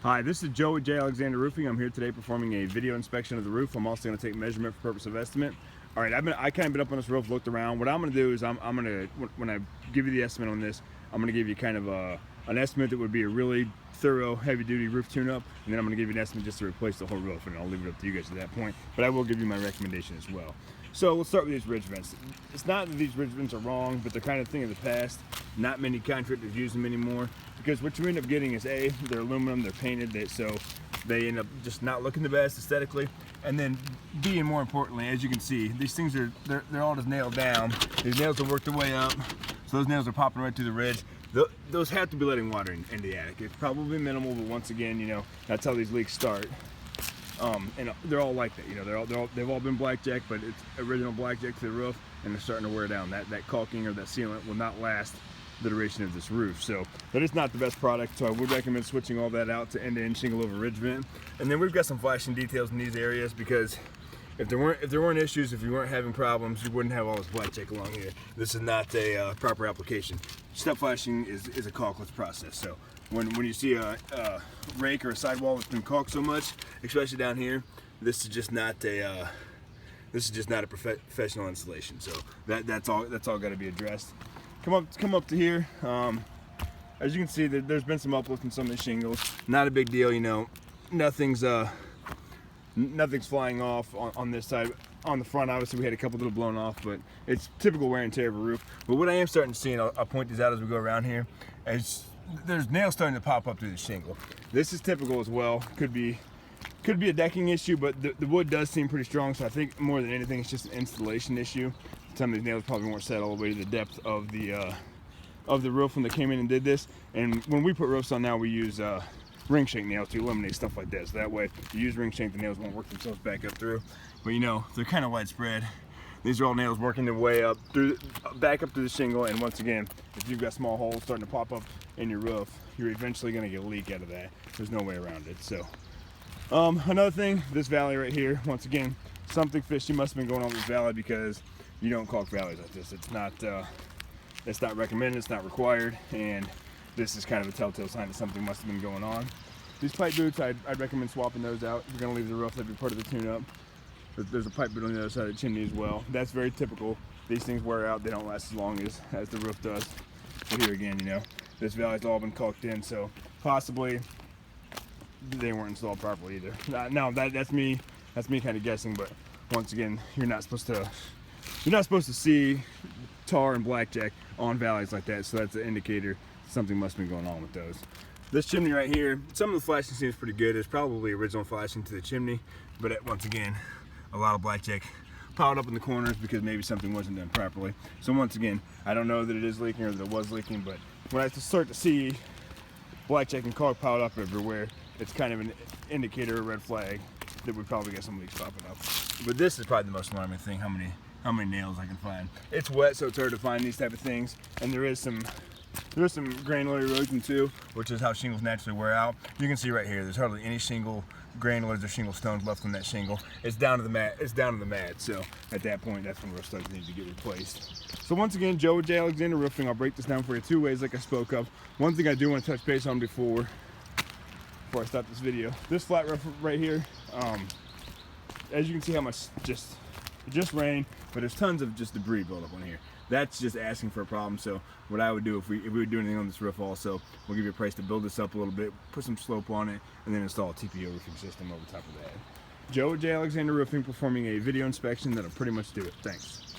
Hi, this is Joe with J. Alexander Roofing. I'm here today performing a video inspection of the roof. I'm also going to take measurement for purpose of estimate. All right, I kind of been up on this roof, looked around. What I'm going to do is I'm going to, when I give you the estimate on this, I'm going to give you kind of an estimate that would be a really thorough, heavy-duty roof tune-up, and then I'm going to give you an estimate just to replace the whole roof, and I'll leave it up to you guys at that point. But I will give you my recommendation as well. So let's start with these ridge vents. It's not that these ridge vents are wrong, but they're kind of thing of the past. Not many contractors use them anymore because what you end up getting is A, they're aluminum, they're painted, so they end up just not looking the best aesthetically. And then B, and more importantly, as you can see, these things they're all just nailed down. These nails will work their way up, so those nails are popping right through the ridge. Those have to be letting water in the attic. It's probably minimal, but once again, you know, that's how these leaks start. And they're all like that, you know. They've all been blackjack, but it's original blackjack to the roof, and they're starting to wear down. That caulking or that sealant will not last the duration of this roof. So that is not the best product. So I would recommend switching all that out to end-to-end shingle over ridge vent. And then we've got some flashing details in these areas because if there weren't issues, if you weren't having problems, you wouldn't have all this blackjack along here. This is not a proper application. Step flashing is a caulkless process. So when you see a rake or a sidewall that's been caulked so much, especially down here, this is just not a professional installation. So that's all got to be addressed. Come up to here. As you can see, there's been some uplift in some of the shingles. Not a big deal, you know. Nothing's flying off on this side. On the front, obviously, we had a couple little blown off, but it's typical wear and tear of a roof. But what I am starting to see, and I'll point these out as we go around here, is there's nails starting to pop up through the shingle. This is typical as well. Could be a decking issue, but the wood does seem pretty strong, so I think more than anything, it's just an installation issue. Some of these nails probably weren't set all the way to the depth of the roof when they came in and did this. And when we put roofs on now, we use ring shank nails to eliminate stuff like that. So that way, if you use ring shank, the nails won't work themselves back up through. But you know, they're kind of widespread. These are all nails working their way up back up to the shingle. And once again, if you've got small holes starting to pop up in your roof, you're eventually going to get a leak out of that. There's no way around it. So another thing, this valley right here, once again, something fishy must have been going on with this valley because you don't caulk valleys like this. It's not recommended, it's not required, and this is kind of a telltale sign that something must have been going on. These pipe boots, I'd recommend swapping those out. If you're gonna leave the roof, that'd be part of the tune-up. There's a pipe boot on the other side of the chimney as well. That's very typical. These things wear out, they don't last as long as the roof does. But here again, you know, this valley's all been caulked in, so possibly they weren't installed properly either. Now that's me kind of guessing, but once again, you're not supposed to see tar and blackjack on valleys like that, so that's an indicator something must have been going on with those. This chimney right here, some of the flashing seems pretty good. There's probably original flashing to the chimney, but once again, a lot of blackjack piled up in the corners because maybe something wasn't done properly. So once again, I don't know that it is leaking or that it was leaking, but when I start to see blackjack and caulk piled up everywhere, it's kind of an indicator, a red flag that we probably got some leaks popping up. But this is probably the most alarming thing, how many nails I can find. It's wet, so it's hard to find these type of things, and there is some granular erosion too, which is how shingles naturally wear out. You can see right here, there's hardly any shingle granulars or shingle stones left on that shingle. It's down to the mat. So at that point, that's when roof studs need to get replaced. So once again, Joe with J. Alexander Roofing. I'll break this down for you two ways, like I spoke of. One thing I do want to touch base on before I stop this video. This flat roof right here, as you can see how much it just rained, but there's tons of just debris built up on here. That's just asking for a problem. So what I would do if we would do anything on this roof also, we'll give you a price to build this up a little bit, put some slope on it, and then install a TPO roofing system over top of that. Joe with J. Alexander Roofing performing a video inspection that'll pretty much do it. Thanks.